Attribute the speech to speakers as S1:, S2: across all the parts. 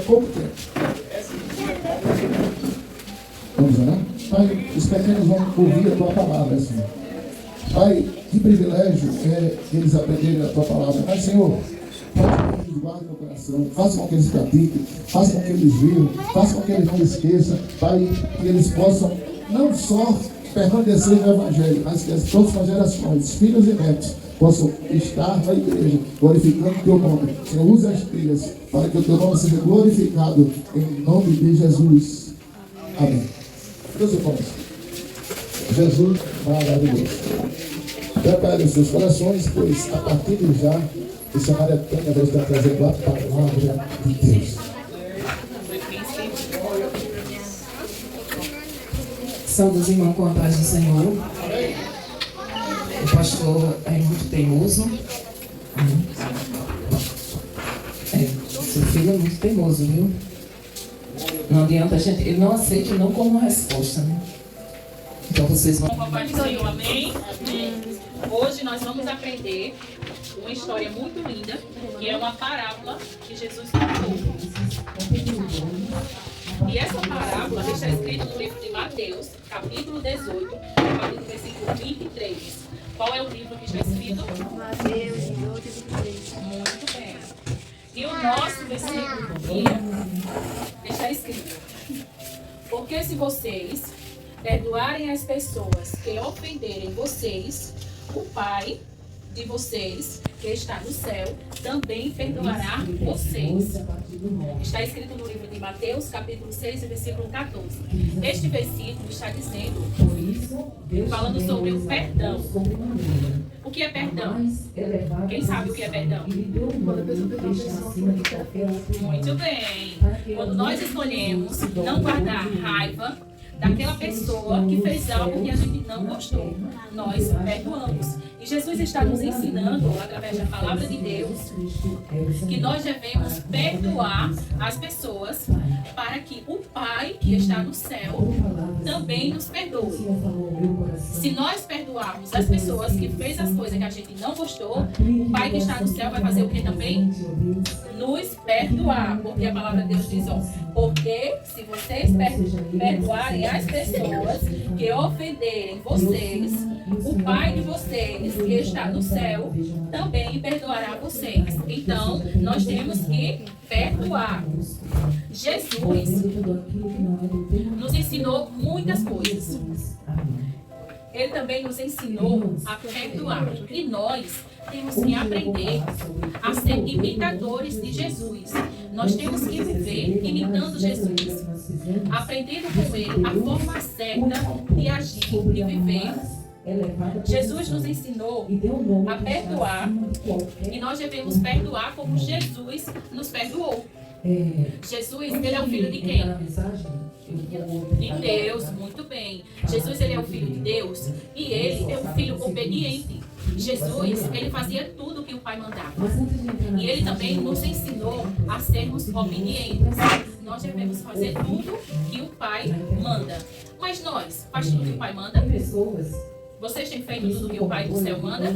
S1: pouco tempo. Vamos orar? Pai, os pequenos vão ouvir a tua palavra, Senhor. Pai, que privilégio é eles aprenderem a tua palavra. Mas, Senhor, faça com que eles guardem no coração, faça com que eles pratiquem, faça com que eles vivam, faça com que eles não esqueçam, Pai, que eles possam não só permanecer no Evangelho, mas que as próximas gerações, filhos e netos, possam estar na igreja, glorificando o teu nome. Senhor, use as filhas para que o teu nome seja glorificado em nome de Jesus. Amém. Deus irmãos, Jesus maravilhoso. Prepare os seus corações, pois a partir de já, esse maratona vai estar trazendo a palavra de Deus.
S2: Saudos irmãos com a paz do Senhor. O pastor é muito teimoso. Seu filho é muito teimoso, viu? Não adianta a gente, ele não aceita não como resposta, né? Então vocês vão.
S3: Com a paz do Senhor, amém? Hoje nós vamos aprender uma história muito linda, que é uma parábola que Jesus contou. E essa parábola está escrita no livro de Mateus, capítulo 18, a partir do versículo 23. Qual é o livro que está escrito?
S4: Mateus 18, 23.
S3: Muito bem. E o nosso versículo do dia está escrito: porque se vocês perdoarem as pessoas que ofenderem vocês, o Pai de vocês, que está no céu, também perdoará vocês. Está escrito no livro de Mateus, capítulo 6, versículo 14. Este versículo está dizendo, falando sobre o perdão. O que é perdão? Quem sabe o que é perdão? Muito bem. Quando nós escolhemos não guardar raiva daquela pessoa que fez algo que a gente não gostou, nós perdoamos. E Jesus está nos ensinando, através da palavra de Deus, que nós devemos perdoar as pessoas para que o Pai que está no céu também nos perdoe. Se nós perdoarmos as pessoas que fez as coisas que a gente não gostou, o Pai que está no céu vai fazer o que também? Nos perdoar. Porque a palavra de Deus diz, ó, porque se vocês perdoarem as pessoas que ofenderem vocês, o Pai de vocês que está no céu também perdoará vocês. Então, nós temos que perdoar. Jesus nos ensinou muitas coisas. Ele também nos ensinou a perdoar. E nós temos que aprender a ser imitadores de Jesus. Nós temos que viver imitando Jesus, aprendendo com Ele a forma certa de agir, de viver. Jesus nos ensinou a perdoar e nós devemos perdoar como Jesus nos perdoou. Jesus, ele é o filho de quem? De Deus, muito bem. Jesus, ele é o filho de Deus e ele é um filho obediente. Jesus, ele fazia tudo o que o Pai mandava. E ele também nos ensinou a sermos obedientes. Nós devemos fazer tudo que o Pai manda. Mas nós, faz tudo que o Pai manda? Vocês têm feito tudo que o Pai do céu manda?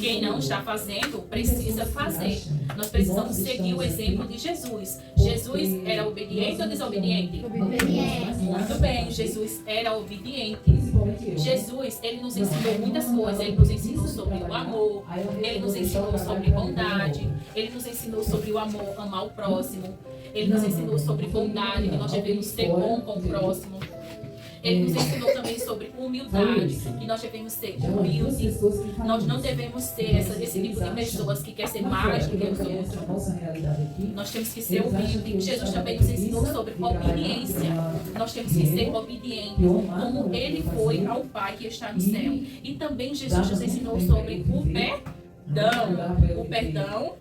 S3: Quem não está fazendo, precisa fazer. Nós precisamos seguir o exemplo de Jesus. Jesus era obediente ou desobediente?
S4: Obediente.
S3: Muito bem, Jesus era obediente. Jesus, ele nos ensinou muitas coisas. Ele nos ensinou sobre o amor, ele nos ensinou sobre bondade, ele nos ensinou sobre o amor, amar o próximo. Ele nos ensinou sobre bondade, que nós devemos ser bom com o próximo. Ele nos ensinou também sobre humildade, que nós devemos ser humildes. Nós não devemos ser esse tipo de pessoas que quer ser mais do que os outros. Nós temos que ser humildes. Jesus também nos ensinou sobre obediência. Nós temos que ser obedientes, como Ele foi ao Pai que está no céu. E também Jesus nos ensinou sobre o perdão. O perdão,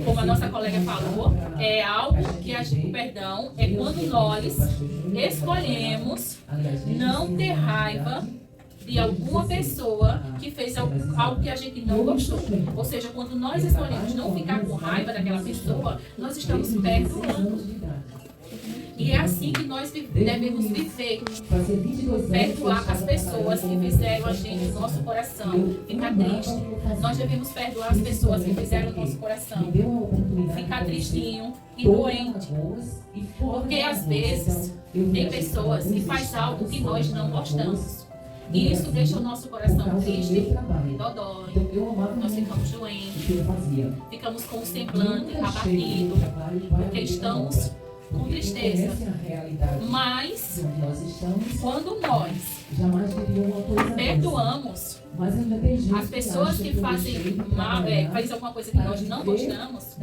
S3: como a nossa colega falou, é algo que o perdão é quando nós escolhemos não ter raiva de alguma pessoa que fez algo que a gente não gostou. Ou seja, quando nós escolhemos não ficar com raiva daquela pessoa, nós estamos perdoando. E é assim que nós devemos viver. Perdoar as pessoas que fizeram a gente no nosso coração ficar triste. Nós devemos perdoar as pessoas que fizeram o nosso coração ficar tristinho e doente. Porque às vezes tem pessoas que fazem algo que nós não gostamos. E isso deixa o nosso coração triste e dodói. Nós ficamos doentes, ficamos com o semblante abatido, porque estamos com tristeza. Mas, quando nós perdoamos as pessoas que fazem mal, fazem alguma coisa que nós não gostamos,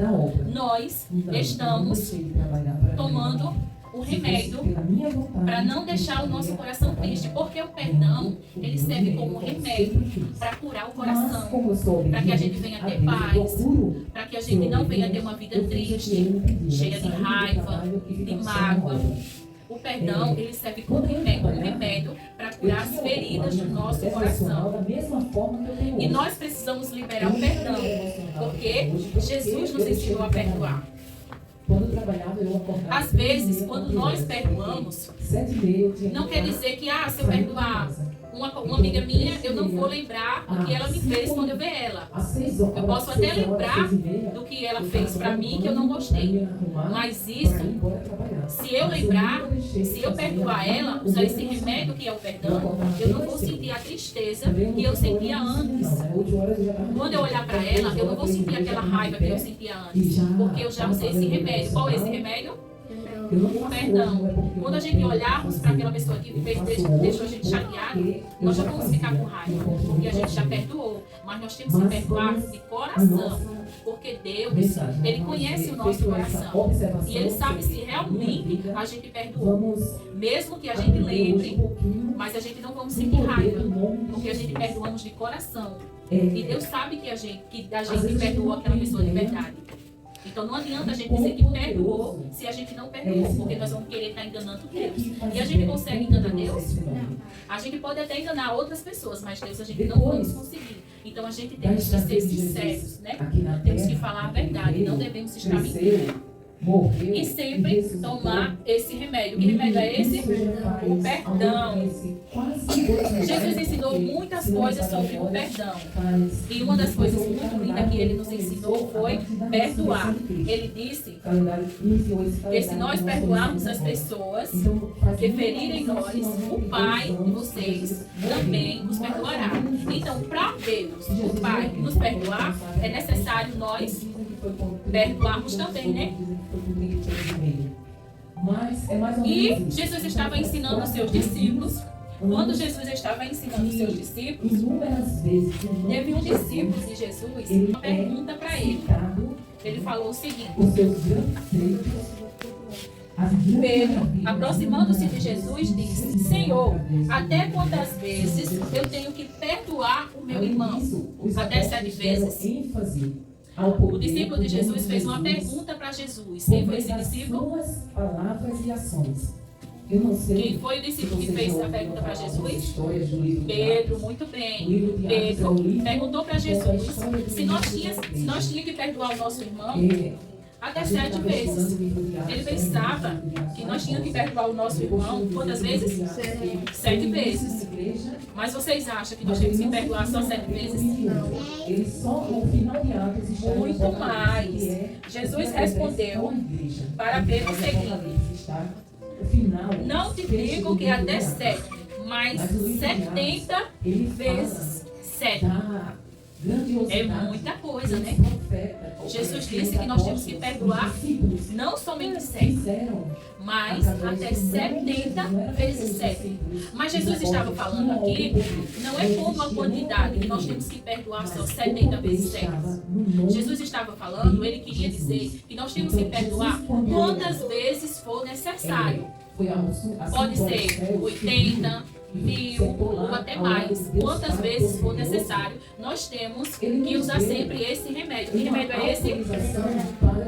S3: nós estamos tomando o remédio para não deixar o nosso coração triste, porque o perdão ele serve como remédio para curar o coração, para que a gente venha ter paz, para que a gente não venha ter uma vida triste, cheia de raiva, de mágoa. O perdão ele serve como remédio para curar as feridas do nosso coração. E nós precisamos liberar o perdão, porque Jesus nos ensinou a perdoar. Às vezes, quando nós perdoamos, não quer dizer que, se eu perdoar uma amiga minha, eu não vou lembrar do que ela me fez quando eu ver ela. Eu posso até lembrar do que ela fez pra mim, que eu não gostei. Mas isso, se eu lembrar, se eu perdoar ela, usar esse remédio que é o perdão, eu não vou sentir a tristeza que eu sentia antes. Quando eu olhar pra ela, eu não vou sentir aquela raiva que eu sentia antes. Porque eu já usei esse remédio. Qual é esse remédio? O perdão. Quando a gente olharmos para aquela pessoa que deixou a gente chateado, nós já vamos ficar com raiva, porque a gente já perdoou. Mas nós temos que perdoar de coração, porque Deus, Ele conhece o nosso coração. E Ele sabe se realmente a gente perdoou. Mesmo que a gente lembre, mas a gente não vamos sentir raiva, porque a gente perdoamos de coração. E Deus sabe que a gente perdoou aquela pessoa de verdade. Então não adianta a gente dizer que perdoou se a gente não perdoou, porque nós vamos querer estar enganando Deus. E a gente consegue enganar Deus? A gente pode até enganar outras pessoas, mas Deus a gente não vamos conseguir. Então a gente tem que ser sinceros, né? Temos que falar a verdade, não devemos estar mentindo. E sempre tomar esse remédio. Que remédio é esse? O perdão. Jesus ensinou muitas coisas sobre o perdão. E uma das coisas muito lindas que ele nos ensinou foi perdoar. Ele disse que se nós perdoarmos as pessoas que ferirem nós, o Pai de vocês também nos perdoará. Então, para Deus, o Pai, nos perdoar, é necessário nós perdoarmos também, né? E Jesus estava ensinando os seus discípulos. Quando Jesus estava ensinando os seus discípulos, teve um discípulo de Jesus uma pergunta para ele. Ele falou o seguinte: Pedro, aproximando-se de Jesus, disse: Senhor, até quantas vezes eu tenho que perdoar o meu irmão? Até 7 vezes? O discípulo de Jesus fez uma pergunta para Jesus. Quem foi esse discípulo? Quem foi o discípulo que fez essa pergunta para Jesus? Pedro, muito bem. Pedro perguntou para Jesus se nós tínhamos que perdoar o nosso irmão até 7 vezes. Ele pensava que nós tínhamos que perdoar o nosso irmão quantas vezes? 7 vezes. Mas vocês acham que nós temos que perdoar só 7 vezes? Muito mais. Jesus respondeu para Pedro o seguinte: não te digo que até 7, mas 70 vezes 7. É muita coisa, né? Jesus disse que nós temos que perdoar não somente 7, mas até 70 vezes 7. Mas Jesus estava falando aqui, não é como uma quantidade que nós temos que perdoar só 70 vezes 7. Jesus estava falando, ele queria dizer que nós temos que perdoar quantas vezes for necessário. Pode ser 80, 1000 ou até mais. Quantas vezes for necessário, nós temos que usar sempre esse remédio. Que remédio é esse? O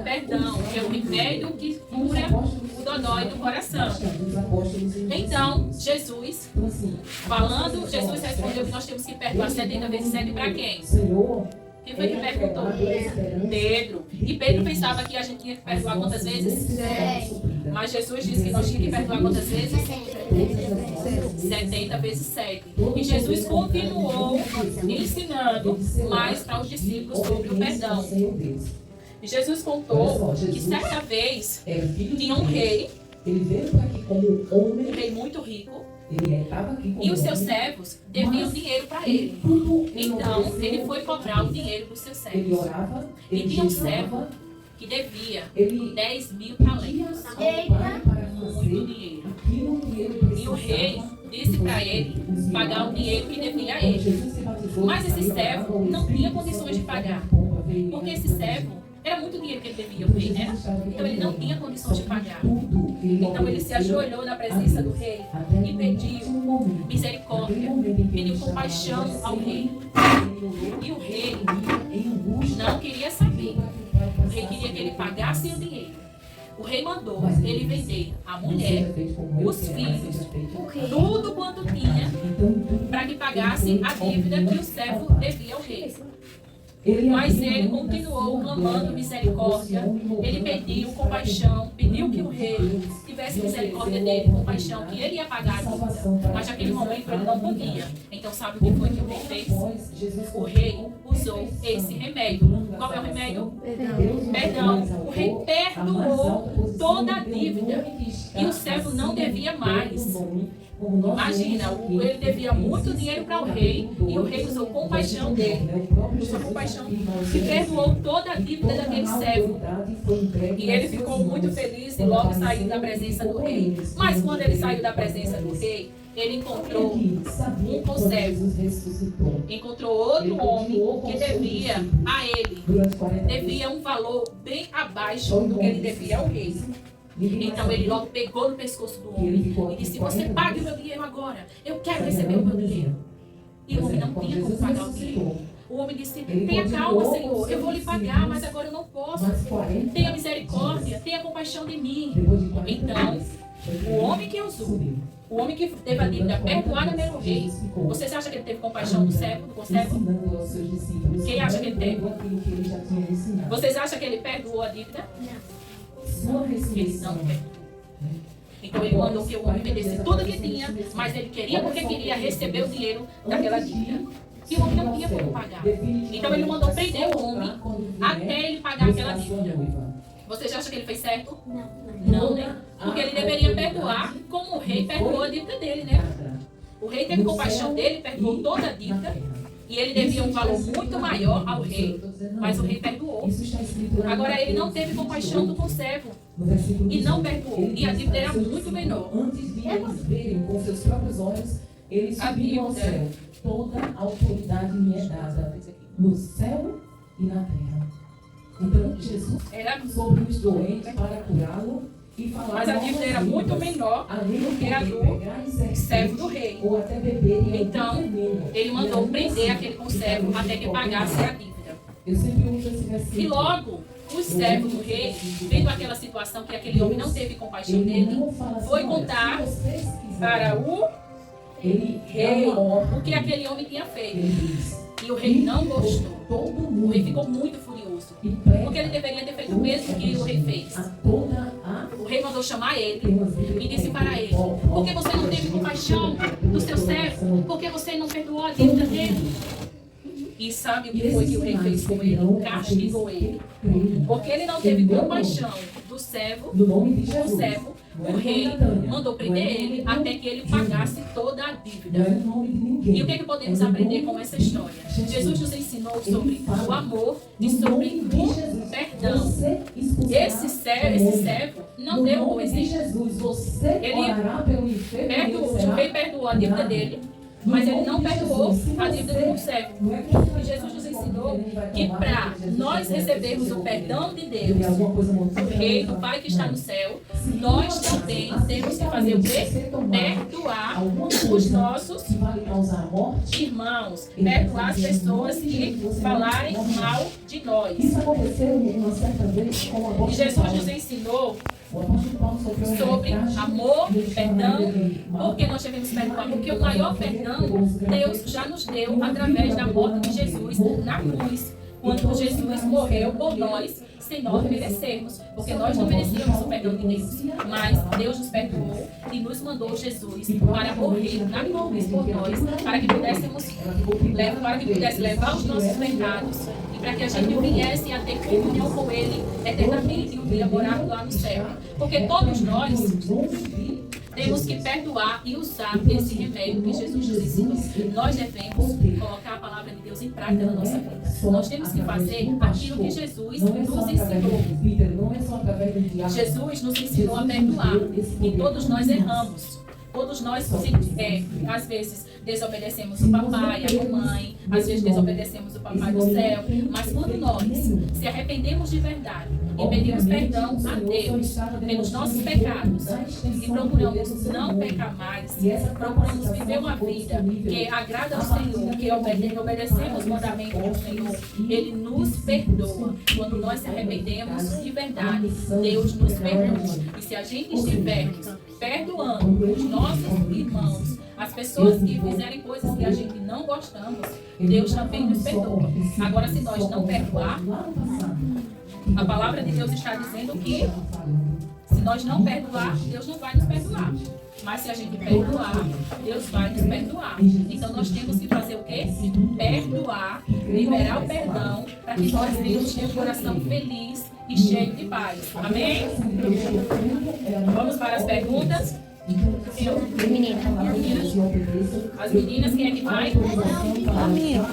S3: perdão, que é o remédio que cura o dodói do coração. Então, Jesus respondeu que nós temos que perdoar 70 vezes 7 para quem? Quem foi que perguntou? Pedro. E Pedro pensava que a gente tinha que perdoar quantas vezes? Mas Jesus disse que nós tínhamos que perdoar quantas vezes? 70 vezes 7. E Jesus continuou ensinando mais para os discípulos sobre o perdão. E Jesus contou que certa vez tinha um rei, um rei muito rico, e os seus servos deviam dinheiro para ele. Então, ele foi cobrar o dinheiro dos seus servos. E tinha um servo que devia 10 mil talentos. Muito dinheiro. E o rei disse para ele pagar o dinheiro que devia a ele. Mas esse servo não tinha condições de pagar. Porque esse servo era muito dinheiro que ele devia ao rei, né? Então ele não tinha condições de pagar. Então ele se ajoelhou na presença do rei e pediu misericórdia, pediu compaixão ao rei. E o rei não queria saber. O rei queria que ele pagasse o dinheiro. O rei mandou ele vender a mulher, os filhos, tudo quanto tinha, para que pagasse a dívida que o servo devia ao rei. Mas ele continuou clamando misericórdia, ele pediu compaixão, pediu que o rei tivesse misericórdia dele, compaixão, que ele ia pagar a dívida. Mas naquele momento ele não podia. Então sabe o que foi que o rei fez? O rei usou esse remédio. Qual é o remédio? Perdão. O rei perdoou toda a dívida e o servo não devia mais. Imagina, ele devia muito dinheiro para o rei e o rei usou compaixão dele. Usou compaixão e perdoou toda a dívida daquele servo. E ele ficou muito feliz e logo saiu da presença do rei. Mas quando ele saiu da presença do rei, ele encontrou um conservo. Encontrou outro homem que devia a ele. Devia um valor bem abaixo do que ele devia ao rei. Então ele logo pegou no pescoço do homem e disse: você pague o meu dinheiro agora, eu quero receber o meu dinheiro. E o homem não tinha como pagar o dinheiro. O homem disse: tenha calma, Senhor, eu vou lhe pagar, mas agora eu não posso. Tenha misericórdia, tenha compaixão de mim. Então, o homem que usou, o homem que teve a dívida perdoada pelo rei, vocês acham que ele teve compaixão do servo, do conservo? Quem acha que ele teve? Vocês acham que ele perdoou a dívida? Ele não perdoou. Então ele mandou que o homem vendesse tudo que tinha, mas ele queria porque queria receber o dinheiro daquela dívida. E o homem não tinha como pagar. Então ele mandou prender o homem até ele pagar aquela dívida. Vocês acham que ele fez certo? Não, né? Porque ele deveria perdoar como o rei perdoou a dívida dele, né? O rei teve compaixão dele, perdoou toda a dívida. E ele devia um valor muito maior ao rei, mas o rei perdoou. Agora ele não teve compaixão do conservo e não perdoou. E a dívida era muito menor.
S2: Antes de eles verem com seus próprios olhos, eles subiram ao céu. Toda a autoridade me é dada no céu e na terra. Então Jesus
S3: Era
S2: sobre os doentes para curá-lo.
S3: Mas a dívida era muito menor do que a do servo do rei. Então, ele mandou prender aquele conservo até que pagasse a dívida. E logo, os servos do rei, vendo aquela situação que aquele homem não teve compaixão dele, foi contar para o rei o que aquele homem tinha feito. E o rei não gostou. O rei ficou muito furioso. Porque ele deveria ter feito o mesmo que o rei fez. O rei mandou chamar ele e disse para ele: por que você não teve compaixão do seu servo? Por que você não perdoou a dívida dele? E sabe o que foi que o rei fez com ele? Castigou ele. Porque ele não teve compaixão do servo, o rei mandou prender ele até que ele pagasse toda a dívida. E o que podemos aprender com essa história? Jesus nos ensinou sobre o amor e sobre o perdão. Esse servo não deu o exemplo. O rei perdoou a dívida dele, mas ele não perdoou a dívida do servo. E Jesus nos ensinou que para nós recebermos o perdão de Deus, do Rei, do Pai que está no céu, nós também temos que fazer o quê? Perdoar os nossos irmãos, perdoar as pessoas que falarem mal de nós. E Jesus nos ensinou sobre amor, perdão, porque nós devemos perdoar, porque o maior perdão Deus já nos deu através da morte de Jesus na cruz. quando Jesus morreu por nós, sem nós merecermos, porque nós não merecíamos o perdão de Deus, mas Deus nos perdoou e nos mandou Jesus para morrer na cruz por nós, para que pudesse levar os nossos pecados e para que a gente viesse a ter comunhão com Ele eternamente e um dia morar lá no céu. Porque todos nós temos que perdoar e usar esse remédio que Jesus nos ensinou. Nós devemos colocar a palavra de Deus em prática na nossa vida. Nós temos que fazer aquilo que Jesus nos ensinou. Jesus nos ensinou a perdoar e todos nós erramos. Todos nós, às vezes, desobedecemos o papai, a mamãe, às vezes desobedecemos o papai do céu, mas quando nós se arrependemos de verdade e pedimos perdão a Deus pelos nossos pecados e procuramos não pecar mais, procuramos viver uma vida que agrada ao Senhor, que obedecemos os mandamentos do Senhor, Ele nos perdoa. Quando nós se arrependemos de verdade, Deus nos perdoa. E se a gente estiver perdoando os nossos irmãos, as pessoas que fizerem coisas que a gente não gostamos, Deus também nos perdoa. Agora, se nós não perdoar, a palavra de Deus está dizendo que se nós não perdoar, Deus não vai nos perdoar. Mas se a gente perdoar, Deus vai nos perdoar. Então nós temos que fazer o quê? Perdoar, liberar o perdão, para que nós venhamos ter um coração feliz e cheio de paz. Amém? Vamos para as perguntas. As meninas, quem é que vai?
S4: A menina.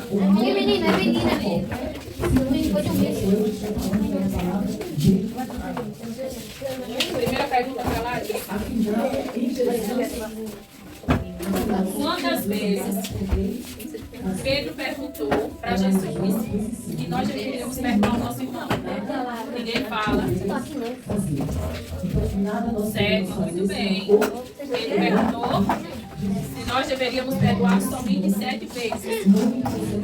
S3: Primeira pergunta para lá. Quantas vezes Pedro perguntou para Jesus que nós deveríamos perdoar o nosso irmão? Ninguém fala. Certo, muito bem. Pedro perguntou se nós deveríamos perdoar somente 7 vezes.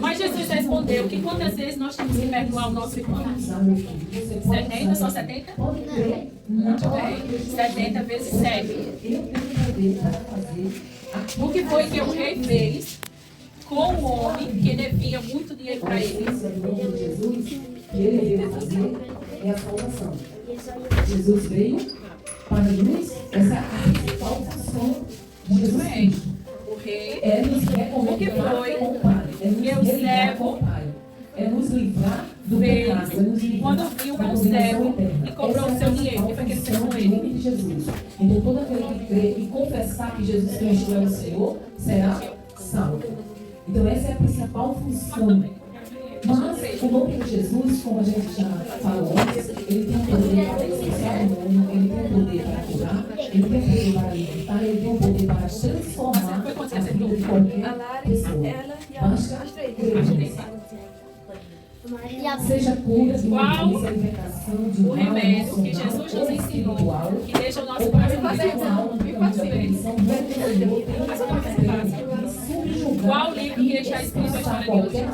S3: Mas Jesus respondeu que quantas vezes nós temos que perdoar o nosso irmão? 70? Só 70? Muito bem. 70 vezes 7. O que foi que o rei fez com o homem que devia muito dinheiro para ele?
S2: Ele veio fazer é a salvação. Jesus veio para nos, essa é a principal função de
S3: Muito
S2: Jesus.
S3: bem. O rei
S2: É nos reconciliar com o Pai. É nos religar com o Pai. É nos livrar do pecado. É nos livrar
S3: quando viu
S2: da
S3: um
S2: condenação
S3: cego
S2: eterna.
S3: e cobrou
S2: Essa
S3: o seu
S2: é a
S3: dinheiro, o que foi que ele fez
S2: função
S3: com
S2: em
S3: ele?
S2: nome de Jesus. Então todo aquele que crê e confessar que Jesus Cristo é o Senhor será salvo. Então essa é a principal função. Mas o nome de Jesus, como a gente já falou antes, ele tem o poder para expulsar o demônio, ele tem o poder para curar, ele tem o poder para libertar, ele tem o poder para transformar a vida de qualquer pessoa. Basta crer. Seja cura,
S3: Qual
S2: libertação de
S3: o remédio que Jesus nos ensinou, que deixa o nosso coração Qual livro que está escrito a história de hoje?